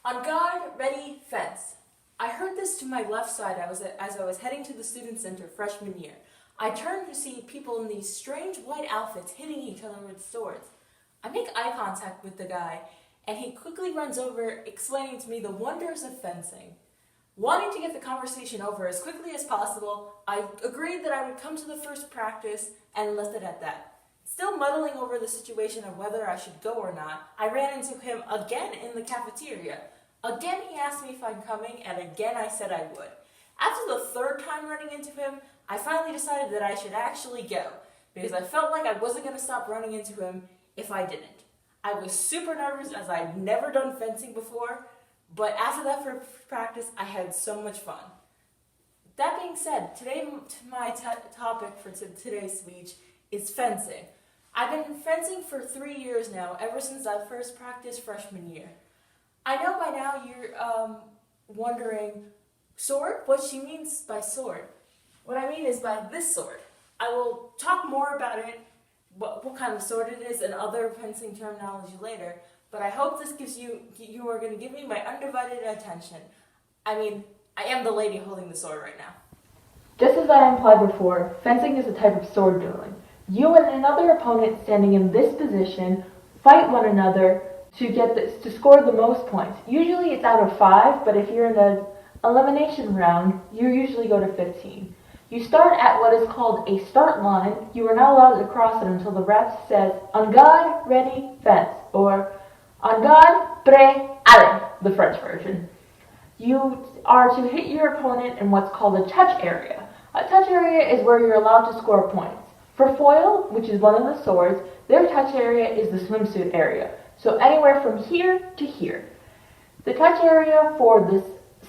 On guard, ready, fence. I heard this to my left side as I was heading to the student center freshman year. I turned to see people in these strange white outfits hitting each other with swords. I make eye contact with the guy, and he quickly runs over, explaining to me the wonders of fencing. Wanting to get the conversation over as quickly as possible, I agreed that I would come to the first practice and left it at that. Still muddling over the situation of whether I should go or not, I ran into him again in the cafeteria. Again he asked me if I'm coming, and again I said I would. After the third time running into him, I finally decided that I should actually go, because I felt like I wasn't going to stop running into him if I didn't. I was super nervous as I'd never done fencing before, but after that first practice, I had so much fun. That being said, today my topic for today's speech is fencing. I've been fencing for 3 years now, ever since I first practiced freshman year. I know by now you're wondering, sword? What she means by sword? What I mean is by this sword. I will talk more about it, what kind of sword it is, and other fencing terminology later, but I hope this gives you are going to give me my undivided attention. I mean, I am the lady holding the sword right now. Just as I implied before, fencing is a type of sword dueling. You and another opponent standing in this position fight one another to score the most points. Usually it's out of 5, but if you're in an elimination round, you usually go to 15. You start at what is called a start line. You are not allowed to cross it until the ref says, "En garde, ready, fence," or "En garde, prêt, allez," the French version. You are to hit your opponent in what's called a touch area. A touch area is where you're allowed to score points. For foil, which is one of the swords, their touch area is the swimsuit area. So anywhere from here to here. The touch area for this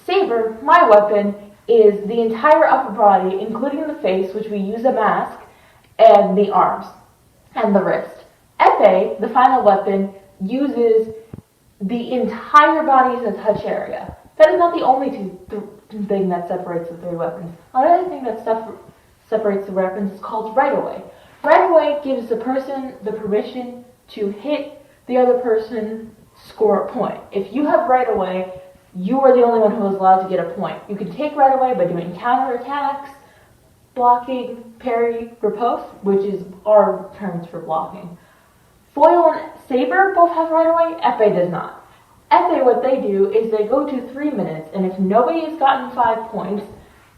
saber, my weapon, is the entire upper body, including the face, which we use a mask, and the arms, and the wrist. Epee, the final weapon, uses the entire body as a touch area. That is not the only thing that separates the 3 weapons. Another thing that separates the weapons is called right-of-way. Right-of-way gives the person the permission to hit the other person, score a point. If you have right-of-way, you are the only one who is allowed to get a point. You can take right-of-way by doing counterattacks, blocking, parry, riposte, which is our terms for blocking. Foil and saber both have right-of-way, epee does not. Epee, what they do is they go to 3 minutes, and if nobody has gotten 5 points,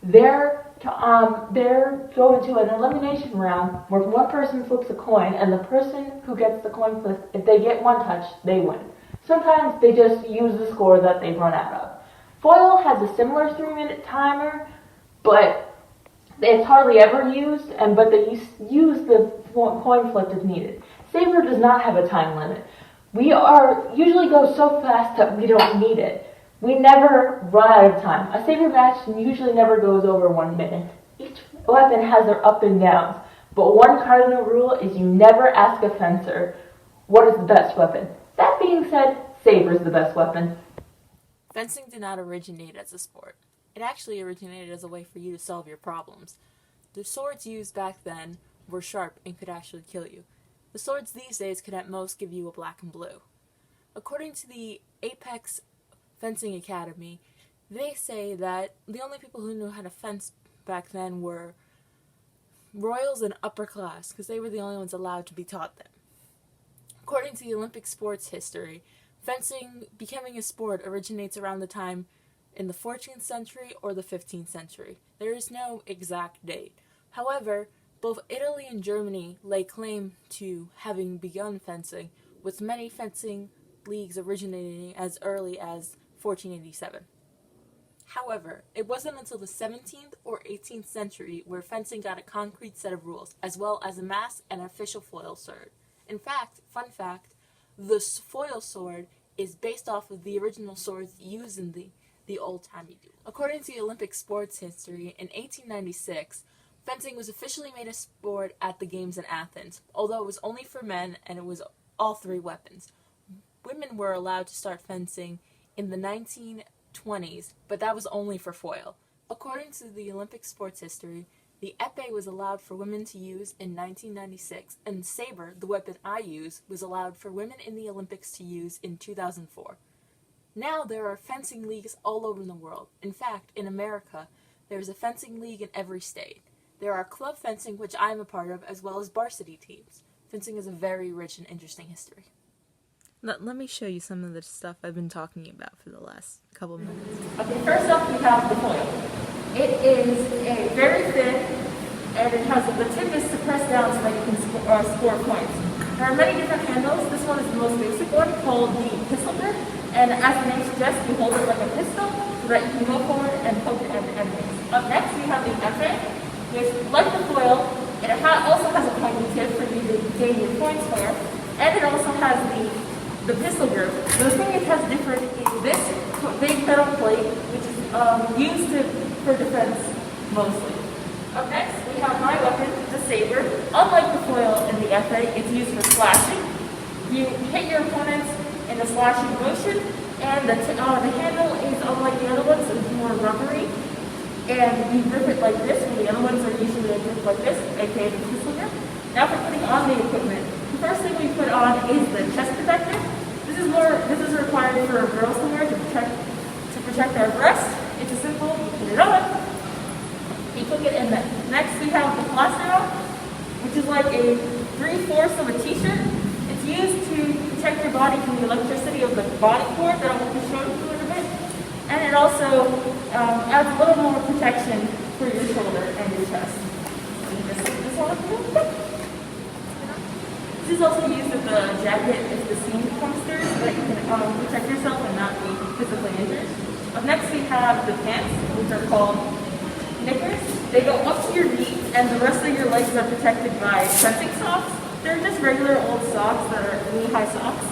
they're going to an elimination round where one person flips a coin, and the person who gets the coin flipped, if they get 1 touch, they win. Sometimes they just use the score that they've run out of. Foil has a similar 3-minute timer, but it's hardly ever used, but they use the coin flip if needed. Saber does not have a time limit. We usually go so fast that we don't need it. We never run out of time. A saber match usually never goes over 1 minute. Each weapon has their up and downs, but one cardinal rule is you never ask a fencer, what is the best weapon? That being said, saber is the best weapon. Fencing did not originate as a sport. It actually originated as a way for you to solve your problems. The swords used back then were sharp and could actually kill you. The swords these days could at most give you a black and blue. According to the Apex Fencing Academy, they say that the only people who knew how to fence back then were royals and upper class, because they were the only ones allowed to be taught them. According to the Olympic sports history, fencing becoming a sport originates around the time in the 14th century or the 15th century. There is no exact date. However, both Italy and Germany lay claim to having begun fencing, with many fencing leagues originating as early as 1487. However, it wasn't until the 17th or 18th century where fencing got a concrete set of rules, as well as a mask and an official foil sword. In fact, fun fact, the foil sword is based off of the original swords used in the old-timey duel. According to the Olympic sports history, in 1896, fencing was officially made a sport at the Games in Athens, although it was only for men and it was all 3 weapons. Women were allowed to start fencing in the 1920s, but that was only for foil. According to the Olympic sports history, the epee was allowed for women to use in 1996, and saber, the weapon I use, was allowed for women in the Olympics to use in 2004. Now there are fencing leagues all over the world. In fact, in America, there's a fencing league in every state. There are club fencing, which I am a part of, as well as varsity teams. Fencing is a very rich and interesting history. Let me show you some of the stuff I've been talking about for the last couple minutes. Okay, first up we have the foil. It is a very thin, and it has the tip is to press down so that you can score points. There are many different handles. This one is the most basic one, called the pistol grip. And as the name suggests, you hold it like a pistol so that you can go forward and poke at the enemies. Up next, we have the FA, which, like the foil, it also has a pointy tip for you to gain your points for, and it also has the pistol grip. The thing it has different is this big metal plate, which is used for defense mostly. Up next, we have my weapon, the saber. Unlike the foil and the FA, it's used for slashing. You hit your opponents in a slashing motion, and the handle is unlike the other ones, it's more rubbery. And you grip it like this, when the other ones are usually gripped like this, aka the pistol grip. Now for putting on the equipment, the first thing we put on is the chest protector. This is required for girls to wear to protect our breasts. It's a simple, you put it on, you click it in there. Next we have the plaster on, which is like a 3/4 of a t-shirt. It's used to protect your body from the electricity of the body cord that I will be showing you in a bit. And it also adds a little more protection for your shoulder and your chest. So you just take this one up real quick. This is also used with the jacket if the seam comes through so that you can protect yourself and not be physically injured. Up next we have the pants, which are called knickers. They go up to your knee and the rest of your legs are protected by fencing socks. They're just regular old socks that are knee-high socks.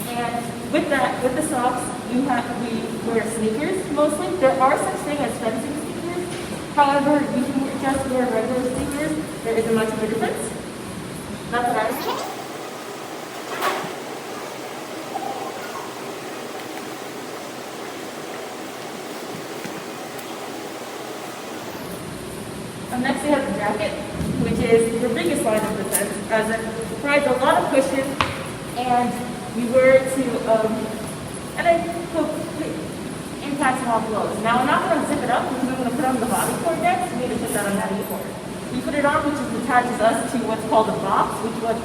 And with the socks, we wear sneakers mostly. There are such things as fencing sneakers. However, you can just wear regular sneakers. There isn't much of a difference. Not that I see. Next we have the jacket, which is the biggest line of defense, as it provides a lot of cushion, and we wear it to, and it impacts all blows. Now I'm not going to zip it up because I'm going to put on the body cord next. We need to put that on that cord. We put it on, which attaches us to what's called a box, which is what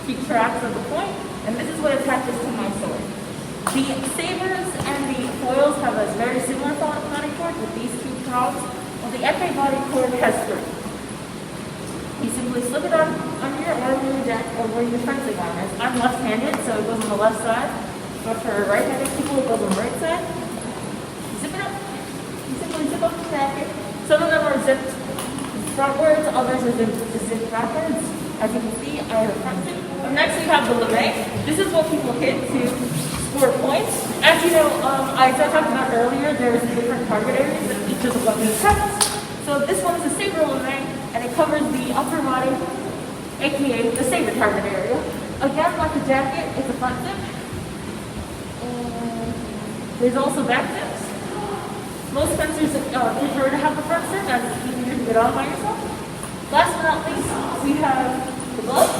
keep tracks of the point, and this is what attaches to my sword. The sabers and the foils have a very similar body cord with these two prongs. Well, the FA body cord has 3. You simply slip it on under your arm or where your fencing arm is. I'm left-handed, so it goes on the left side. But for right-handed people, it goes on the right side. You zip it up. You simply zip up the jacket. Some of them are zipped frontwards, others are zipped backwards. As you can see, I have a front zip. Next, we have the lame. This is what people hit to score points. As you know, as I talked about earlier, there's different target areas that each of the weapons has. So this one is a saber lame, and it covers the upper body, aka the saber target area. Again, like the jacket, it's a front zip. And there's also back zips. Most fencers prefer to have the front zip as it's easier to get on by yourself. Last but not least, we have the glove.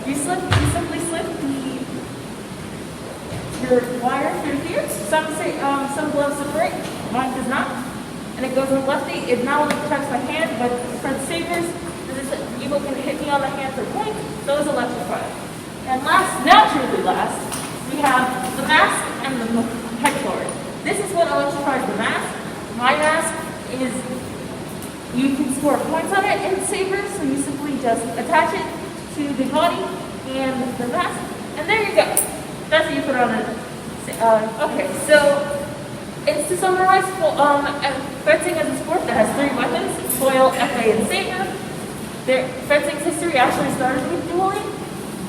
You simply slip your wire through here. Some gloves separate, mine does not. And it goes on lefty. It not only protects my hand, but for the sabers, people can hit me on the hand for points, so it's electrified. And last, naturally last, we have the mask and the head cord. This is what electrifies the mask. My mask is, you can score points on it in sabers, so you simply just attach it to the body and the mask, and there you go. That's what you put on it. Okay, so it's to summarize, fencing is a sport that has 3 weapons: foil, FA, and saber. Fencing's history actually started with dueling,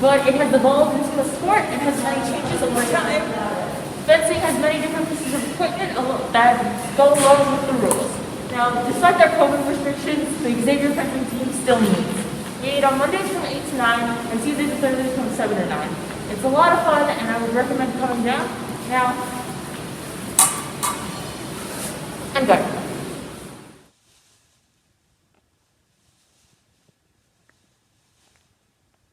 but it has evolved into a sport and has many changes over time. Fencing has many different pieces of equipment that go along with the rules. Now, despite their COVID restrictions, the Xavier fencing team still meets. We meet on Mondays from 8 to 9 and Tuesdays and Thursdays from 7 to 9. It's a lot of fun, and I would recommend coming down. Now, I'm done.